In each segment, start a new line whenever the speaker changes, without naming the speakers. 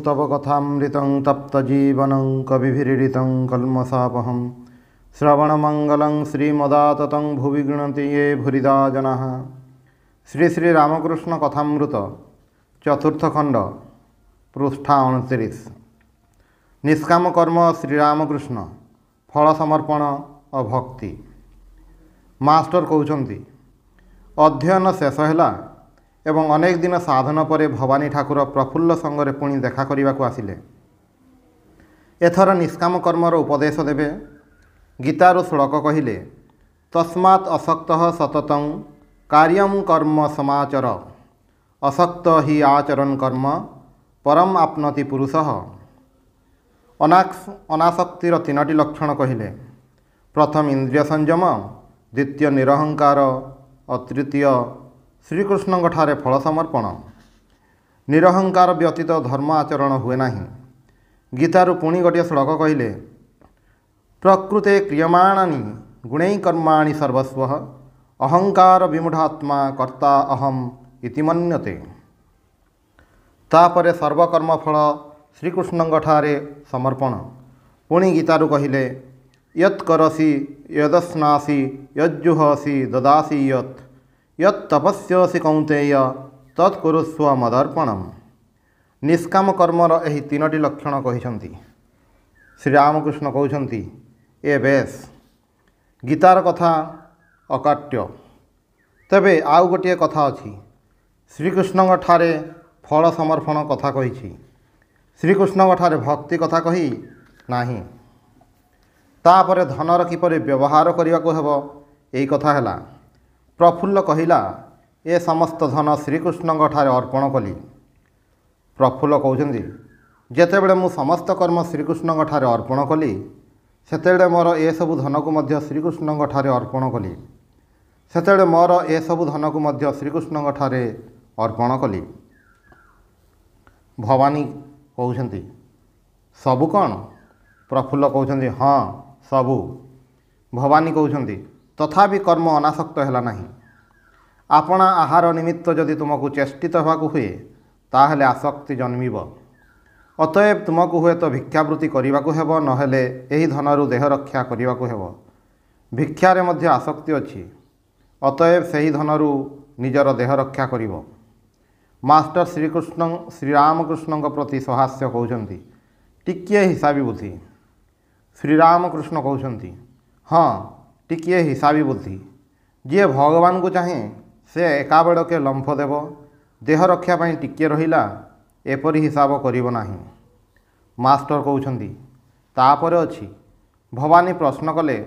तव कथामृतं तप्तजीवनं कविभिरीडितं कल्मषापहं श्रवणमंगलं श्रीमदाततं भुवि गृह्णन्ति ये भूरिदा जनाः। श्री श्री रामकृष्ण कथामृत चतुर्थ खंड पृष्ठा 29। निष्काम कर्म श्रीरामकृष्ण फल समर्पण और भक्ति। मास्टर कहउछंती अध्ययन शेष हैला एवं अनेक दिन साधन पर भवानी ठाकुर प्रफुल्ल संगरे पुणी देखा करने को आसिले। एथर निष्काम कर्मर उपदेश देवे। गीतार श्लोक कहिले तस्मात् असक्तः सततं कार्यं कर्म समाचर असक्त ही आचरण कर्म परम आपनोति पुरुषः। अनासक्तिर तीनोटी लक्षण कहिले। प्रथम इंद्रिय संयम, द्वितीय निरहंकार और तृतीय श्रीकृष्ण ठारे फल समर्पण। निरहंकार व्यतीत धर्म आचरण हुए नहीं। गीतारु पुणी गोटे श्लोक कहिले प्रकृते क्रियमाणानि गुणै कर्माणि सर्वस्वः अहंकार विमूढ़ात्मा कर्ता अहम इति मन्यते। तापरे सर्वकर्म फल श्रीकृष्ण ठारे समर्पण। पुणी गीतारु कहिले यत् करसि यदस्नासि यज्जुहसि ददासि यत् यत् तपस्यसि कौन्तेय तत्कुरुस्व मदर्पणम्। निष्काम कर्मर एही तीनोटी लक्षण कहिसंती। श्रीरामकृष्ण कहउछंती ए बेस गीतार कथा अकाट्य। तेबे आउ गोटे कथा अछि। श्रीकृष्ण ठारे फल समर्पण कथा कहिछि, श्रीकृष्ण ठारे भक्ति कथा कही नाही। तापरे धनर किपरि व्यवहार करिया को हेबो एई कथा हैला। प्रफुल्ल कहिला ए समस्त धन श्रीकृष्ण ठारे अर्पण कली। प्रफुल्ल कहउछंती जेतेबेले मु समस्त कर्म श्रीकृष्ण ठारे अर्पण कली सेतेबेले मोर ए सबु धन को मध्य श्रीकृष्ण ठारे अर्पण कली। सेतेबेले मोर ए सबु धन को मध्य श्रीकृष्ण ठारे अर्पण कली। भवानी कहउछंती सबु कौन? प्रफुल्ल कहउछंती हाँ सबु। भवानी कहउछंती तथापि कर्म अनासक्त हैला नहीं। आपणा आहार निमित्त जदि तुमको चेष्टित होवाकु हुए ताहले आसक्ति जन्मिब। अतएव तुमको हुए तो भिक्षावृत्ति करने हेब, नहेले एही धनरु देह रक्षा करने हेब। भिक्षारे मध्य आसक्ति अछि, अतएव सही धनरु निजर देह रक्षा करिब। मास्टर श्रीरामकृष्ण प्रति सहास्य कहउछंती टिकिए हिसाबी बुद्धि। श्रीरामकृष्ण कहउछंती हाँ टिकिए हिसाबी बुद्धि। जी भगवान को चाहे से एकाबेड़ के लंफ देव, देह रक्षा पाई टिकिए रहिला एपरि हिसाब करिब नाही। मास्टर कहउछंती तापरे अछि। भवानी प्रश्न कले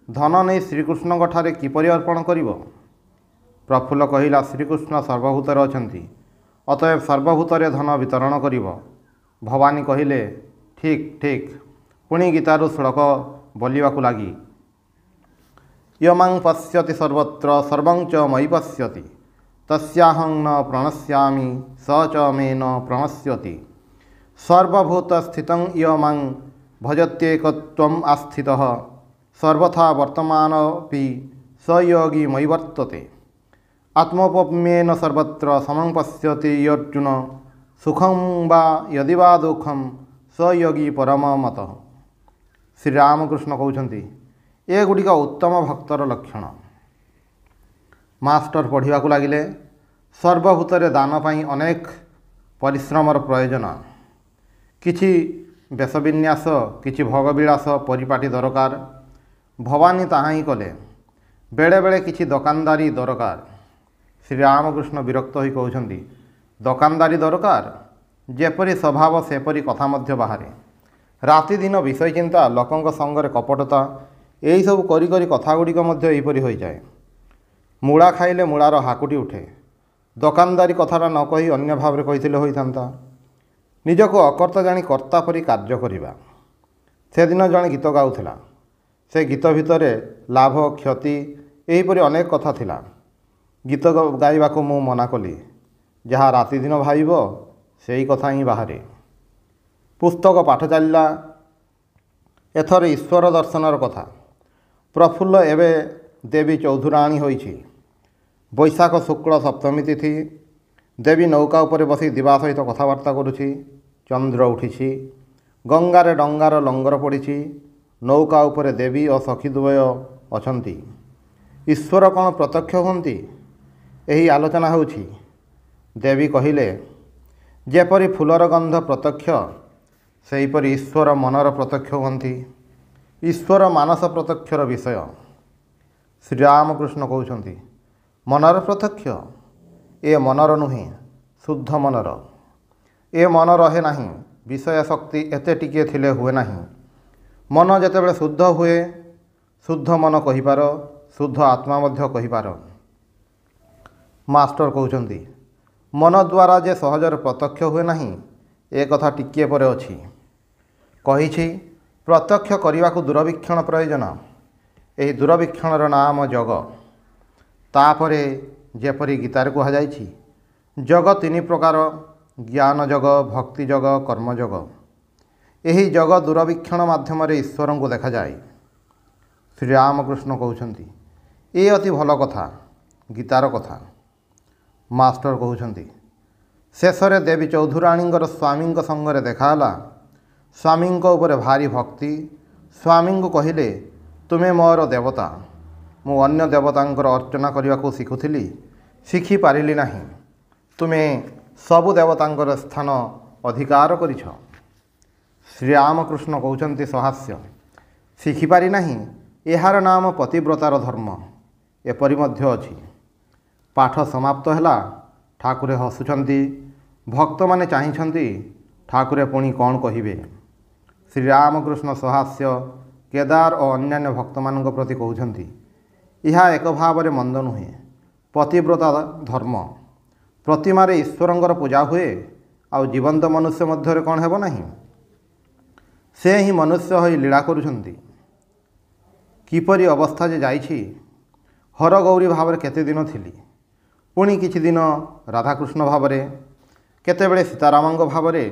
धन नहीं श्रीकृष्ण ठारे किपरि अर्पण करिब? प्रफुल्ल कहिला श्रीकृष्ण सर्वभूतरे अछंती, अतएव सर्वभूतरे धन वितरण करिब। भवानी कहिले ठीक ठीक। पुणी गीतारु श्लोक बोलिबाकु लागी यमं पश्यति सर्वत्र सर्वं च मयि पश्यति तस्याहं न प्रणश्यामि स च मे न प्रणश्यति। सर्वभूत स्थितं यमं भजत्येकत्वम् आस्थितः सर्वथा वर्तमानोऽपि स योगी मयि वर्तते। आत्मोपम्येन सर्वत्र समं पश्यति अर्जुन सुखं वा यदि वा दुःखं स योगी परममतः। श्रीरामकृष्ण कहउछंती ए गुड़िक उत्तम भक्तर लक्षण। मास्टर पढ़िबा को लागिले सर्वभूतरे दान पाई अनेक परिश्रमर प्रयोजन। किछि बेशविन्यास किछि भोगविलास परिपाटी दरकार। भवानी ताहा ही कले। बेले बेले किछि दकानदारी दरकार। श्रीरामकृष्ण विरक्त होई कहउछंती दकानदारी दरकार? जेपरि स्वभाव सेपरि कथा मध्य बाहरे। राति दिन विषय चिंता लोकंक संगरे कपटता यही सब करी करी कथा गुड़िक मध्य एहिपरि हो जाए। मूला खाइले मूलार हाकुटी उठे। दकानदारी कथाटा न कही अन्य भाव कही होइथांता। निजको अकर्ता जानी कर्ता परि कार्य करिबा। से दिन जणे गीत गाउथिला। से गीत भितरे लाभ क्षति एहिपरि अनेक कथा थिला। गीत गाइबाको मु मना कली। जहाँ राति दिन भाइब सेही कथा ही बाहरे। पुस्तक पाठ चलला। एथर ईश्वर दर्शनर कथा। प्रफुल्ल एवं देवी चौधुराणी होइछि। बैशाख शुक्ल सप्तमी तिथि। देवी नौका उपरे बसी दिवा सहित कथबार्ता करुछि। ଚନ୍ଦ୍ର ଉଠିଛି, ଗଙ୍ଗାରେ ଡଙ୍ଗାର ଲଙ୍ଗର ପଡ଼ିଛି, ନୌକା ଉପରେ ଦେବୀ ଓ ସଖୀ ଦ୍ୱୟ ଅଛନ୍ତି। ଈଶ୍ୱର କ'ଣ ପ୍ରତ୍ୟକ୍ଷ ହୁଅନ୍ତି? ଏହି ଆଲୋଚନା ହେଉଛି। ଦେବୀ କହିଲେ, ଯେପରି ଫୁଲର ଗନ୍ଧ ପ୍ରତ୍ୟକ୍ଷ, ସେହିପରି ଈଶ୍ୱର ମନର ପ୍ରତ୍ୟକ୍ଷ ହୁଅନ୍ତି। ଈଶ୍ୱର ମାନସ ପ୍ରତ୍ୟକ୍ଷର ବିଷୟ। ଶ୍ରୀରାମକୃଷ୍ଣ କହୁଛନ୍ତି, ମନର ପ୍ରତ୍ୟକ୍ଷ? ଏ ମନର ନୁହେଁ, ଶୁଦ୍ଧ ମନର। ଏ ମନ ରହେ ନାହିଁ, ବିଷୟ ଶକ୍ତି ଏତେ ଟିକିଏ ଥିଲେ ହୁଏ ନାହିଁ। ମନ ଯେତେବେଳେ ଶୁଦ୍ଧ ହୁଏ, ଶୁଦ୍ଧ ମନ କହିପାର, ଶୁଦ୍ଧ ଆତ୍ମା ମଧ୍ୟ କହିପାର। ମାଷ୍ଟର କହୁଛନ୍ତି, ମନ ଦ୍ୱାରା ଯେ ସହଜରେ ପ୍ରତ୍ୟକ୍ଷ ହୁଏ ନାହିଁ, ଏ କଥା ଟିକିଏ ପରେ ଅଛି। କହିଛି, ପ୍ରତ୍ୟକ୍ଷ କରିବାକୁ ଦୂରବୀକ୍ଷଣ ପ୍ରୟୋଜନ। ଏହି ଦୂରବୀକ୍ଷଣର ନାମ ଯୋଗ। ତାପରେ ଯେପରି ଗୀତାରେ କୁହାଯାଇଛି, ଯୋଗ ତିନି ପ୍ରକାର, ଜ୍ଞାନ ଯୋଗ, ଭକ୍ତି ଯୋଗ, କର୍ମଯୋଗ। ଏହି ଯୋଗ ଦୂରବୀକ୍ଷଣ ମାଧ୍ୟମରେ ଈଶ୍ୱରଙ୍କୁ ଦେଖାଯାଏ। ଶ୍ରୀରାମକୃଷ୍ଣ କହୁଛନ୍ତି, ଏ ଅତି ଭଲ କଥା, ଗୀତାର କଥା। ମାଷ୍ଟର କହୁଛନ୍ତି, ଶେଷରେ ଦେବୀ ଚୌଧୁରାଣୀଙ୍କର ସ୍ୱାମୀଙ୍କ ସଙ୍ଗରେ ଦେଖାହେଲା। ସ୍ୱାମୀଙ୍କ ଉପରେ ଭାରି ଭକ୍ତି। ସ୍ୱାମୀଙ୍କୁ କହିଲେ, ତୁମେ ମୋର ଦେବତା। ମୁଁ ଅନ୍ୟ ଦେବତାଙ୍କର ଅର୍ଚ୍ଚନା କରିବାକୁ ଶିଖୁଥିଲି, ଶିଖିପାରିଲି ନାହିଁ। ତୁମେ ସବୁ ଦେବତାଙ୍କର ସ୍ଥାନ ଅଧିକାର କରିଛ। ଶ୍ରୀରାମକୃଷ୍ଣ କହୁଛନ୍ତି ସହାସ୍ୟ, ଶିଖିପାରି ନାହିଁ, ଏହାର ନାମ ପତିବ୍ରତାର ଧର୍ମ। ଏପରି ମଧ୍ୟ ଅଛି। ପାଠ ସମାପ୍ତ ହେଲା, ଠାକୁରେ ହସୁଛନ୍ତି। ଭକ୍ତମାନେ ଚାହିଁଛନ୍ତି, ଠାକୁରେ ପୁଣି କ'ଣ କହିବେ। ଶ୍ରୀରାମକୃଷ୍ଣ ସହାସ୍ୟ କେଦାର ଓ ଅନ୍ୟାନ୍ୟ ଭକ୍ତମାନଙ୍କ ପ୍ରତି କହୁଛନ୍ତି, ଏହା ଏକ ଭାବରେ ମନ୍ଦ ନୁହେଁ। ପତିବ୍ରତା ଧର୍ମ। ପ୍ରତିମାରେ ଈଶ୍ୱରଙ୍କର ପୂଜା ହୁଏ, ଆଉ ଜୀବନ୍ତ ମନୁଷ୍ୟ ମଧ୍ୟରେ କ'ଣ ହେବ ନାହିଁ? ସେ ହିଁ ମନୁଷ୍ୟ ହୋଇ ଲୀଳା କରୁଛନ୍ତି। କିପରି ଅବସ୍ଥା ଯେ ଯାଇଛି। ହରଗୌରୀ ଭାବରେ କେତେ ଦିନ ଥିଲି, ପୁଣି କିଛି ଦିନ ରାଧାକୃଷ୍ଣ ଭାବରେ, କେତେବେଳେ ସୀତାରାମଙ୍କ ଭାବରେ।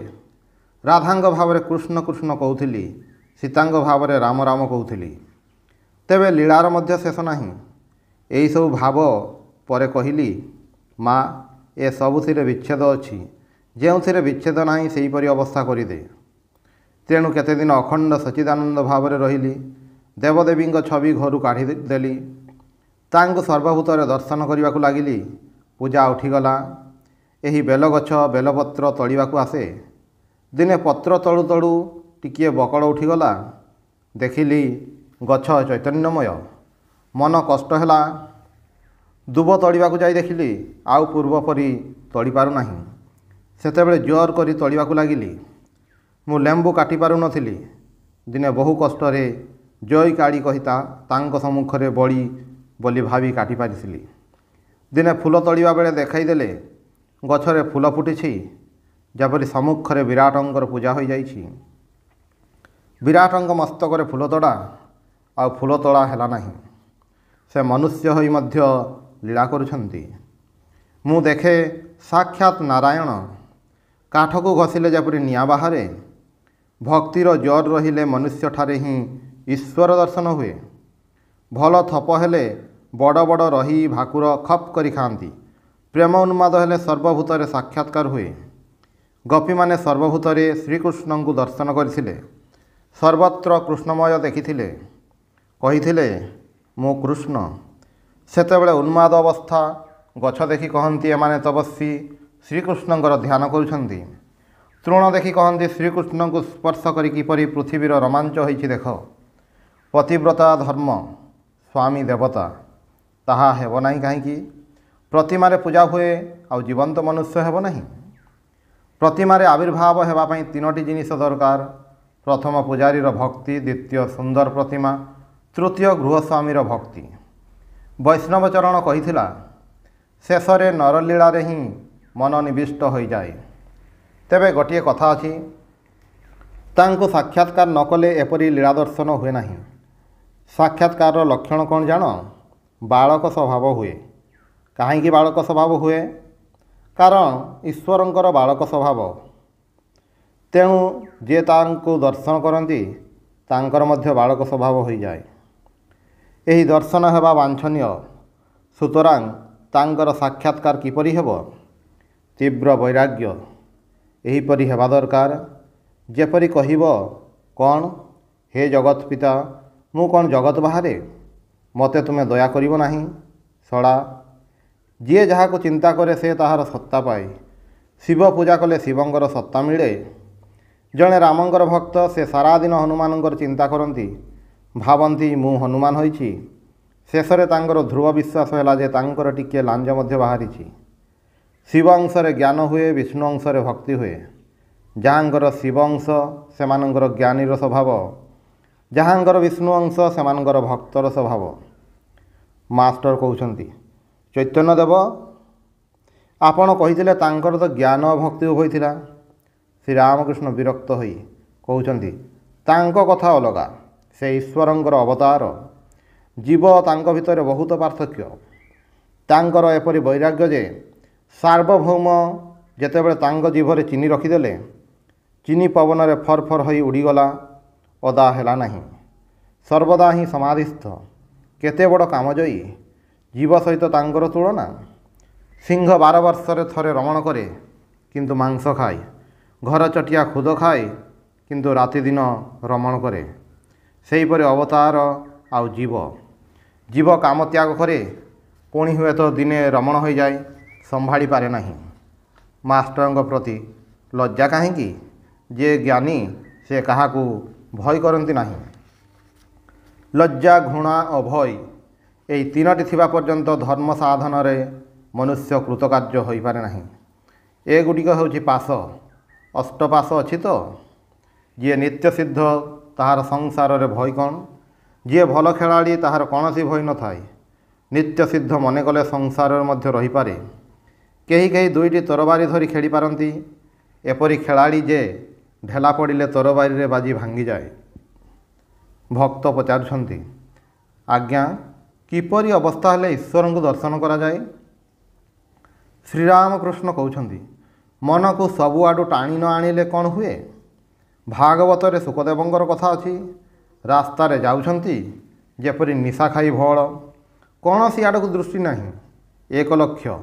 ରାଧାଙ୍କ ଭାବରେ କୃଷ୍ଣ କୃଷ୍ଣ କହୁଥିଲି, ସୀତାଙ୍କ ଭାବରେ ରାମ ରାମ କହୁଥିଲି। ତେବେ ଲୀଳାର ମଧ୍ୟ ଶେଷ ନାହିଁ। ଏହିସବୁ ଭାବ ପରେ କହିଲି, ମା, ଏ ସବୁଥିରେ ବିଚ୍ଛେଦ ଅଛି। ଯେଉଁଥିରେ ବିଚ୍ଛେଦ ନାହିଁ, ସେହିପରି ଅବସ୍ଥା କରିଦେ। ତେଣୁ କେତେଦିନ ଅଖଣ୍ଡ ସଚ୍ଚିଦାନନ୍ଦ ଭାବରେ ରହିଲି। ଦେବଦେବୀଙ୍କ ଛବି ଘରୁ କାଢ଼ିଦେଲି। ତାଙ୍କୁ ସର୍ବଭୂତରେ ଦର୍ଶନ କରିବାକୁ ଲାଗିଲି। ପୂଜା ଉଠିଗଲା। ଏହି ବେଲଗଛ ବେଲପତ୍ର ତଳିବାକୁ ଆସେ। ଦିନେ ପତ୍ର ତଳୁ ତଳୁ ଟିକିଏ ବକଳ ଉଠିଗଲା। ଦେଖିଲି ଗଛ ଚୈତନ୍ୟମୟ। ମନ କଷ୍ଟ ହେଲା। ଦୁବ ତଳିବାକୁ ଯାଇ ଦେଖିଲି, ଆଉ ପୂର୍ବ ପରି ତଳି ପାରୁନାହିଁ। ସେତେବେଳେ ଜୋର କରି ତଳିବାକୁ ଲାଗିଲି। ମୁଁ ଲେମ୍ବୁ କାଟି ପାରୁନଥିଲି। ଦିନେ ବହୁ କଷ୍ଟରେ ଜଇ କାଢ଼ି କହି ତାଙ୍କ ସମ୍ମୁଖରେ ବଳି ବୋଲି ଭାବି କାଟି ପାରିଥିଲି। ଦିନେ ଫୁଲ ତଳିବା ବେଳେ ଦେଖାଇଦେଲେ, ଗଛରେ ଫୁଲ ଫୁଟିଛି, ଯେପରି ସମ୍ମୁଖରେ ବିରାଟଙ୍କର ପୂଜା ହୋଇଯାଇଛି। ବିରାଟଙ୍କ ମସ୍ତକରେ ଫୁଲତଡ଼ା, ଆଉ ଫୁଲତୋଳା ହେଲା ନାହିଁ। ସେ ମନୁଷ୍ୟ ହୋଇ ମଧ୍ୟ ଲୀଳା କରୁଛନ୍ତି। ମୁଁ ଦେଖେ ସାକ୍ଷାତ ନାରାୟଣ। କାଠକୁ ଘଷିଲେ ଯେପରି ନିଆଁ ବାହାରେ, ଭକ୍ତିର ଜୋର ରହିଲେ ମନୁଷ୍ୟଠାରେ ହିଁ ଈଶ୍ୱର ଦର୍ଶନ ହୁଏ। ଭଲ ଥପ ହେଲେ ବଡ଼ ବଡ଼ ରହି ଭାକୁର ଖପ୍ କରି ଖାଆନ୍ତି। ପ୍ରେମ ଉନ୍ମାଦ ହେଲେ ସର୍ବଭୂତରେ ସାକ୍ଷାତକାର ହୁଏ। ଗୋପୀମାନେ ସର୍ବଭୂତରେ ଶ୍ରୀକୃଷ୍ଣଙ୍କୁ ଦର୍ଶନ କରିଥିଲେ। ସର୍ବତ୍ର କୃଷ୍ଣମୟ ଦେଖିଥିଲେ। କହିଥିଲେ, ମୁଁ କୃଷ୍ଣ। ସେତେବେଳେ ଉନ୍ମାଦ ଅବସ୍ଥା। ଗଛ ଦେଖି କହନ୍ତି, ଏମାନେ ତପସ୍ୱୀ ଶ୍ରୀକୃଷ୍ଣଙ୍କର ଧ୍ୟାନ କରୁଛନ୍ତି। ତୃଣ ଦେଖି କହନ୍ତି, ଶ୍ରୀକୃଷ୍ଣଙ୍କୁ ସ୍ପର୍ଶ କରି କିପରି ପୃଥିବୀର ରୋମାଞ୍ଚ ହୋଇଛି ଦେଖ। ପତିବ୍ରତା ଧର୍ମ, ସ୍ୱାମୀ ଦେବତା। ତାହା ହେବ ନାହିଁ କାହିଁକି? ପ୍ରତିମାରେ ପୂଜା ହୁଏ, ଆଉ ଜୀବନ୍ତ ମନୁଷ୍ୟ ହେବ ନାହିଁ। ପ୍ରତିମାରେ ଆବିର୍ଭାବ ହେବା ପାଇଁ ତିନୋଟି ଜିନିଷ ଦରକାର। ପ୍ରଥମ ପୂଜାରୀର ଭକ୍ତି, ଦ୍ୱିତୀୟ ସୁନ୍ଦର ପ୍ରତିମା, ତୃତୀୟ ଗୃହସ୍ୱାମୀର ଭକ୍ତି। ବୈଷ୍ଣବ ଚରଣ କହିଥିଲା, ଶେଷରେ ନରଲୀଳାରେ ହିଁ ମନ ନିବିଷ୍ଟ ହୋଇଯାଏ। ତେବେ ଗୋଟିଏ କଥା ଅଛି, ତାଙ୍କୁ ସାକ୍ଷାତକାର ନ କଲେ ଏପରି ଲୀଳା ଦର୍ଶନ ହୁଏ ନାହିଁ। ସାକ୍ଷାତକାରର ଲକ୍ଷଣ କ'ଣ ଜାଣ? ବାଳକ ସ୍ୱଭାବ ହୁଏ। କାହିଁକି ବାଳକ ସ୍ୱଭାବ ହୁଏ? କାରଣ ଈଶ୍ୱରଙ୍କର ବାଳକ ସ୍ୱଭାବ। ତେଣୁ ଯିଏ ତାଙ୍କୁ ଦର୍ଶନ କରନ୍ତି, ତାଙ୍କର ମଧ୍ୟ ବାଳକ ସ୍ୱଭାବ ହୋଇଯାଏ। ଏହି ଦର୍ଶନ ହେବା ବାଞ୍ଛନୀୟ। ସୁତରାଂ ତାଙ୍କର ସାକ୍ଷାତକାର କିପରି ହେବ? ତୀବ୍ର ବୈରାଗ୍ୟ। एहीपरि हेबा दरकार। जेपरि कहिब कौन हे जगत पिता मु कौन जगत बाहरे मते तुमे दया करिब नाही। सड़ा जी जहाँ को चिंता करे से ताहार सत्ता पाए। शिव पूजा कले शिवंकर सत्ता मिले। जड़े रामंकर भक्त से सारा दिन हनुमानंकर चिंता करती भावती मु हनुमान होइछि। शेषरे तांकर ध्रुव विश्वास है जे तांकर टिके लांज मध्य बाहरी। शिव अंशरे ज्ञान हुए विष्णु अंशरे भक्ति हुए। जहाँकर शिव अंश सेमानंकर ज्ञानीर स्वभाव, जहाँकर विष्णु अंश सेमानंकर भक्तर स्वभाव। मास्टर कहउछंती चैतन्य देव आपण कहिथिले तांकर तो ज्ञान भक्ति होइथिला। श्री रामकृष्ण विरक्त होई कहउछंती तांको कथा अलगा, से ईश्वरंकर अवतार। जीव तांको भितर बहुत पार्थक्य। तांकर एपरि वैराग्य जे सार्वभौम जेतेबेले तांको जीभरे चीनी रखिदेले चीनी पवन रे फरफर होई उड़ीगला, अदा हेला नहीं। सर्वदा ही समाधिस्थ। केते बड़ कामजयी। जीव सहित तांकर तुलना। सिंह 12 वर्षरे थरे रमण करे किंतु मांस खाए। घर चटिया खुद खाए किंतु राति दिन रमण करे। सेहीपरि अवतार आउ जीव। जीव काम त्याग करे पुणी हुए तो दिने रमण हो जाए, संभाली पारे नहीं। मास्टर प्रति लज्जा कहीं जे ज्ञानी से काहाकू भय करती नहीं। लज्जा घृणा और भय यही तीनोटी थिबा पर्यंत धर्म साधन रे मनुष्य कृतकार्य हो पारे नहीं। एगुड़िक हूँ पाश अष्टपाश अच्छी तो जी नित्य सिद्ध ताहार संसार रे भय कौन। जी भल खेलाड़ी ताहार कौन सी भय न थाए। नित्य सिद्ध मन कले संसार मध्य रही पारे। कहीं कहीं दुईटी तरबारी धरी खेली पारती। एपरी खेलाड़ी जे ढेला पड़िले तरबारी रे बाजी भांगी जाए। भक्त पचारुछंती आज्ञा किपरि अवस्था हेले ईश्वर को दर्शन करा जाए। श्रीरामकृष्ण कहउछंती मन को सबुआडू टाणी न आनिले कौन हुए। भागवत रे सुखदेवंकर कथा अछि। रास्ता रे जाउछंती जेपरि निशा खाई भल कौन सी आड़ को दृष्टि नहीं। एक लक्ष्य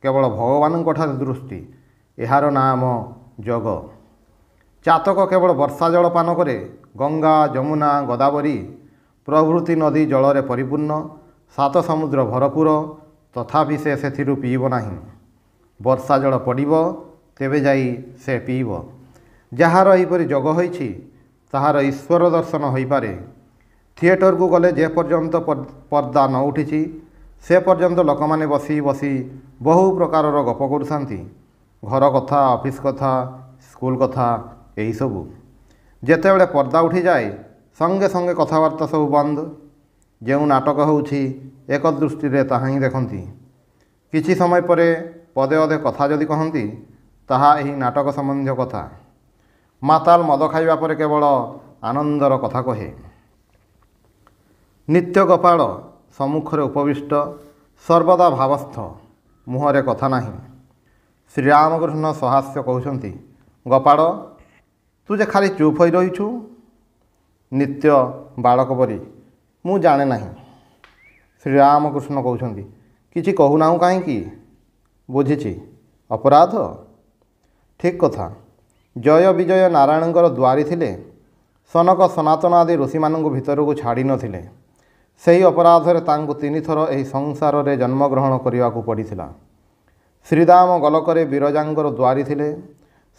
केवल भगवान ठारे दृष्टि। यार नाम जग। चातक केवल वर्षा जल पान करे। गंगा जमुना गोदावरी प्रभृति नदी जल परिपूर्ण। 7 समुद्र भरपूर तथापि से सेथिरु पीब नाही। वर्षा जल पड़िब तेबे जाई से पीब। जार एहिपरि जग होइछि ताहार ईश्वर दर्शन होई पारे। थिएटर को गले जे पर्यंत पर्दा न उठी से पर्यंत लोक माने बसी बसी बहु प्रकार गप करुछंती। घर कथा, ऑफिस कथा, स्कूल कथा यही सबू। जेतेबेले पर्दा उठी जाए संगे संगे कथबार्ता सब बंद। जो नाटक होउछि एक दृष्टि रे ताहा ही देखंती। किछि समय परे पदे अधे कथा जदि कहंती ताहा एही नाटक संबंधी कथा। माताल मद खाइबा परे केवल आनंदर कथा कहे। नित्य गोपाल सम्मुखरे उपविष्ट सर्वदा भावस्थ मुहरे कथा नाही। श्रीरामकृष्ण सहास्य कहउछंती गोपाल तू जे खाली चुप होई रहिछु। नित्य बालक परी मु जाने नाही। श्रीरामकृष्ण कहउछंती किछि कहूनाहु काहींकि। बुझिछि अपराध। ठीक कथा। जय विजय नारायणଙ୍କର द्वारी थिले। सनक सनातन आदि ऋषि मानंकु भितरकु छाड़ी नथिले। ସେହି अपराधରେ ତାଙ୍କୁ 3 ଥର ଏହି ସଂସାରରେ ଜନ୍ମଗ୍ରହଣ କରିବାକୁ ପଡ଼ିଥିଲା। ଶ୍ରୀଦାମ ଗଲକରେ ବିରଜାଙ୍କର ଦ୍ୱାରୀ ଥିଲେ।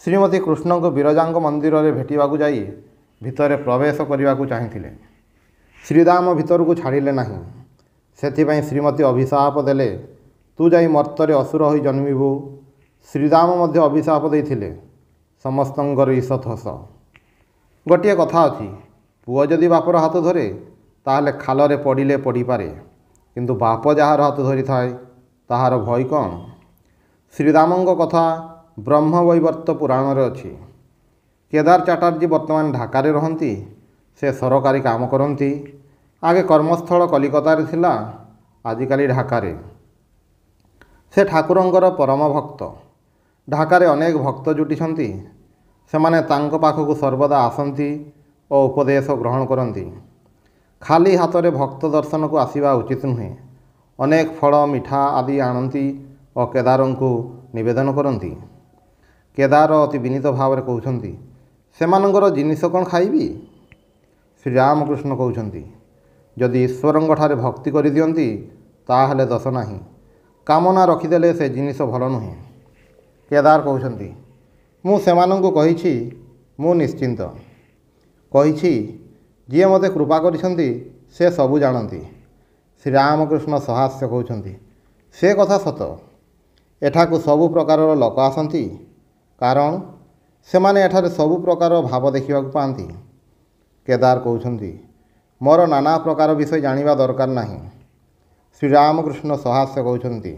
ଶ୍ରୀମତୀ କୃଷ୍ଣଙ୍କୁ ବିରଜାଙ୍କ ମନ୍ଦିରରେ ଭେଟିବାକୁ ଯାଇ ଭିତରେ ପ୍ରବେଶ କରିବାକୁ ଚାହିଁଥିଲେ। ଶ୍ରୀଦାମ ଭିତରକୁ ଛାଡ଼ିଲେ ନାହିଁ। ସେଥିପାଇଁ ଶ୍ରୀମତୀ ଅଭିଶାପ ଦେଲେ ତୁ ଯାଇ ମର୍ତ୍ତରେ ଅସୁର ହୋଇ ଜନ୍ମିବୁ। ଶ୍ରୀଦାମ ମଧ୍ୟ ଅଭିଶାପ ଦେଇଥିଲେ। ସମସ୍ତଙ୍କର ଈଷତ୍ ହସ। ଗୋଟିଏ କଥା ଅଛି ପୁଅ ଯଦି ବାପର ହାତ ଧରେ ताहले खालरे पड़िले पड़िपारे किंतु बाप जार हाथ धरी थाए ताहार भय कौन। श्रीरामंक कथा ब्रह्मवैवर्त पुराण रे अछि। केदार चटर्जी वर्तमान ढाकारे रहंती। से सरकारी काम करती। आगे कर्मस्थल कलिकता रे थिला, आजिकाली ढाकारे। से ठाकुरंकर परम भक्त। ढाकारे अनेक भक्त जुटिछंती। सेमाने तांको पाखकु सर्वदा आसंती और उपदेश ग्रहण करती। खाली हाथ में भक्त दर्शन को आसवा उचित नुहे। अनेक फल मिठा आदि आणती और केदार को निवेदन करती। କେଦାର ଅତି ବିନୀତ ଭାବରେ କହୁଛନ୍ତି, ସେମାନଙ୍କର ଜିନିଷ କ'ଣ ଖାଇବି? ଶ୍ରୀରାମକୃଷ୍ଣ କହୁଛନ୍ତି, ଯଦି ଈଶ୍ୱରଙ୍କଠାରେ ଭକ୍ତି କରିଦିଅନ୍ତି ତାହେଲେ ଦୋଷ ନାହିଁ, କାମନା ରଖିଦେଲେ ସେ ଜିନିଷ ଭଲ ନୁହେଁ। କେଦାର କହୁଛନ୍ତି, ମୁଁ ସେମାନଙ୍କୁ କହିଛି ମୁଁ ନିଶ୍ଚିନ୍ତ। କହିଛି ଯିଏ ମୋତେ କୃପା କରିଛନ୍ତି ସେ ସବୁ ଜାଣନ୍ତି। ଶ୍ରୀରାମକୃଷ୍ଣ ସହାସ୍ୟ କହୁଛନ୍ତି, ସେ କଥା ସତ। ଏଠାକୁ ସବୁ ପ୍ରକାରର ଲୋକ ଆସନ୍ତି, କାରଣ ସେମାନେ ଏଠାରେ ସବୁ ପ୍ରକାର ଭାବ ଦେଖିବାକୁ ପାଆନ୍ତି। କେଦାର କହୁଛନ୍ତି, ମୋର ନାନା ପ୍ରକାର ବିଷୟ ଜାଣିବା ଦରକାର ନାହିଁ। ଶ୍ରୀରାମକୃଷ୍ଣ ସହାସ୍ୟ କହୁଛନ୍ତି,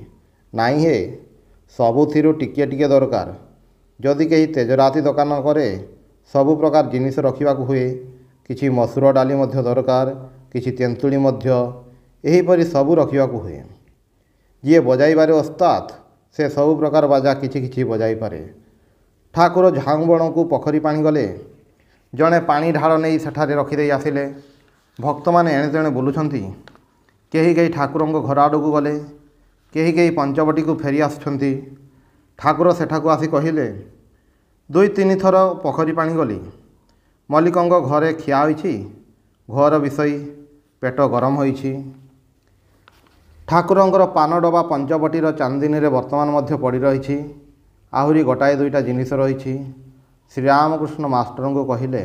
ନାଇଁ ହେ, ସବୁଥିରୁ ଟିକିଏ ଟିକିଏ ଦରକାର। ଯଦି କେହି ତେଜରାତି ଦୋକାନ କରେ ସବୁ ପ୍ରକାର ଜିନିଷ ରଖିବାକୁ ହୁଏ, କିଛି ମସୁର ଡାଲି ମଧ୍ୟ ଦରକାର, କିଛି ତେନ୍ତୁଳି ମଧ୍ୟ, ଏହିପରି ସବୁ ରଖିବାକୁ ହୁଏ। ଯିଏ ବଜାଇବାରେ ଓସ୍ତାଦ ସେ ସବୁ ପ୍ରକାର ବାଜା କିଛି କିଛି ବଜାଇପାରେ। ଠାକୁର ଝାଉଁବଣକୁ ପୋଖରୀ ପାଣି ଗଲେ, ଜଣେ ପାଣି ଢାଳ ନେଇ ସେଠାରେ ରଖିଦେଇ ଆସିଲେ। ଭକ୍ତମାନେ ଏଣେ ତେଣେ ବୁଲୁଛନ୍ତି। କେହି କେହି ଠାକୁରଙ୍କ ଘର ଆଡ଼କୁ ଗଲେ, କେହି କେହି ପଞ୍ଚବଟିକୁ ଫେରି ଆସୁଛନ୍ତି। ଠାକୁର ସେଠାକୁ ଆସି କହିଲେ, 2-3 ଥର ପୋଖରୀ ପାଣି ଗଲି, ମଲ୍ଲିକଙ୍କ ଘରେ ଖିଆ ହୋଇଛି, ଘୋର ବିଷୟ, ପେଟ ଗରମ ହୋଇଛି। ଠାକୁରଙ୍କର ପାନ ଡବା ପଞ୍ଚବଟିର ଚାନ୍ଦିନୀରେ ବର୍ତ୍ତମାନ ମଧ୍ୟ ପଡ଼ି ରହିଛି, ଆହୁରି ଗୋଟାଏ 2ଟା ଜିନିଷ ରହିଛି। ଶ୍ରୀରାମକୃଷ୍ଣ ମାଷ୍ଟରଙ୍କୁ କହିଲେ,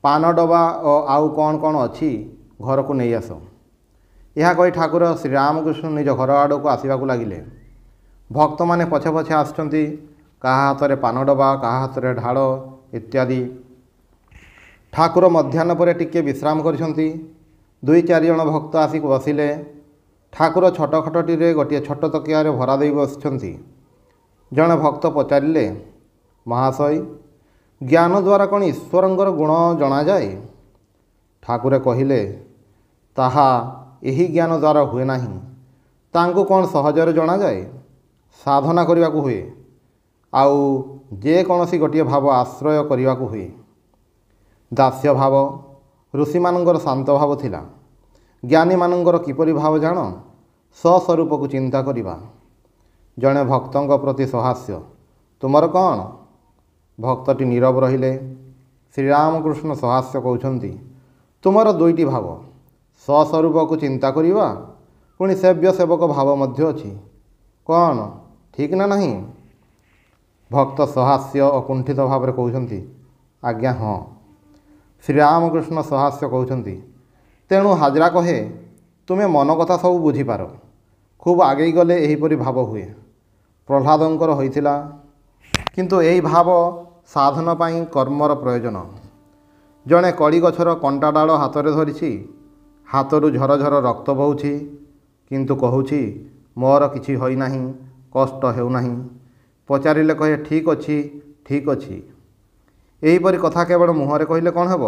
ପାନ ଡବା ଓ ଆଉ କ'ଣ କ'ଣ ଅଛି ଘରକୁ ନେଇ ଆସ। ଏହା କହି ଠାକୁର ଶ୍ରୀରାମକୃଷ୍ଣ ନିଜ ଘର ଆଡ଼କୁ ଆସିବାକୁ ଲାଗିଲେ। ଭକ୍ତମାନେ ପଛେ ପଛେ ଆସୁଛନ୍ତି, କାହା ହାତରେ ପାନ ଡବା, କାହା ହାତରେ ଢାଳ ଇତ୍ୟାଦି। ଠାକୁର ମଧ୍ୟାହ୍ନ ପରେ ଟିକିଏ ବିଶ୍ରାମ କରିଛନ୍ତି। 2-4 ଜଣ ଭକ୍ତ ଆସିକି ବସିଲେ। ଠାକୁର ଛୋଟ ଖଟଟିରେ ଗୋଟିଏ ଛୋଟ ତକିଆରେ ଭରା ଦେଇ ବସିଛନ୍ତି। ଜଣେ ଭକ୍ତ ପଚାରିଲେ, ମହାଶୟ, ଜ୍ଞାନ ଦ୍ୱାରା କ'ଣ ଈଶ୍ୱରଙ୍କର ଗୁଣ ଜଣାଯାଏ? ଠାକୁର କହିଲେ, ତାହା ଏହି ଜ୍ଞାନ ଦ୍ୱାରା ହୁଏ ନାହିଁ। ତାଙ୍କୁ କ'ଣ ସହଜରେ ଜଣାଯାଏ? ସାଧନା କରିବାକୁ ହୁଏ, ଆଉ ଯେକୌଣସି ଗୋଟିଏ ଭାବ ଆଶ୍ରୟ କରିବାକୁ ହୁଏ। ଦାସ୍ୟ ଭାବ ଋଷିମାନଙ୍କର ଶାନ୍ତ ଭାବ ଥିଲା। ଜ୍ଞାନୀମାନଙ୍କର କିପରି ଭାବ ଜାଣ? ସ୍ୱସ୍ୱରୂପକୁ ଚିନ୍ତା କରିବା। ଜଣେ ଭକ୍ତଙ୍କ ପ୍ରତି ସହାସ୍ୟ, ତୁମର କ'ଣ? ଭକ୍ତଟି ନୀରବ ରହିଲେ। ଶ୍ରୀରାମକୃଷ୍ଣ ସହାସ୍ୟ କହୁଛନ୍ତି, ତୁମର 2ଟି ଭାବ, ସ୍ୱସ୍ୱରୂପକୁ ଚିନ୍ତା କରିବା, ପୁଣି ସେବ୍ୟ ସେବକ ଭାବ ମଧ୍ୟ ଅଛି। କ'ଣ ଠିକ୍ ନା ନାହିଁ? ଭକ୍ତ ସହାସ୍ୟ ଓ କୁଣ୍ଠିତ ଭାବରେ କହୁଛନ୍ତି, ଆଜ୍ଞା ହଁ। ଶ୍ରୀରାମକୃଷ୍ଣ ସହାସ୍ୟ କହୁଛନ୍ତି, ତେଣୁ ହାଜରା କହେ, ତୁମେ ମନ କଥା ସବୁ ବୁଝିପାର। ଖୁବ୍ ଆଗେଇ ଗଲେ ଏହିପରି ଭାବ ହୁଏ। ପ୍ରହ୍ଲାଦଙ୍କର ହୋଇଥିଲା। କିନ୍ତୁ ଏହି ଭାବ ସାଧନ ପାଇଁ କର୍ମର ପ୍ରୟୋଜନ। ଜଣେ କଳି ଗଛର କଣ୍ଟା ଡାଳ ହାତରେ ଧରିଛି, ହାତରୁ ଝର ଝର ରକ୍ତ ବହୁଛି, କିନ୍ତୁ କହୁଛି ମୋର କିଛି ହୋଇନାହିଁ, କଷ୍ଟ ହେଉନାହିଁ। ପଚାରିଲେ କହେ, ଠିକ୍ ଅଛି, ଠିକ୍ ଅଛି। ଏହିପରି କଥା କେବଳ ମୁହଁରେ କହିଲେ କ'ଣ ହେବ?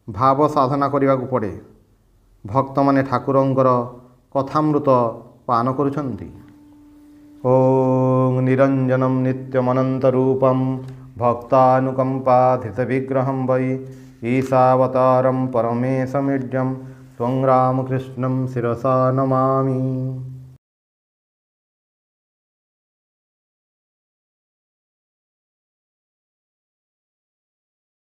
ଭାବ ସାଧନା କରିବାକୁ ପଡ଼େ। ଭକ୍ତମାନେ ଠାକୁରଙ୍କର କଥାମୃତ ପାନ କରୁଛନ୍ତି। ଓଂ ନିରଞ୍ଜନମ୍ ନିତ୍ୟମନନ୍ତ ରୂପଂ ଭକ୍ତାନୁକମ୍ପାଧିତ ବିଗ୍ରହଂ ବୈ ଈଶାବତାରಂ ପରମେଶମିଡ୍ୟଂ ତ୍ୱଂ ରାମକୃଷ୍ଣଂ ଶିରସା ନମାମି।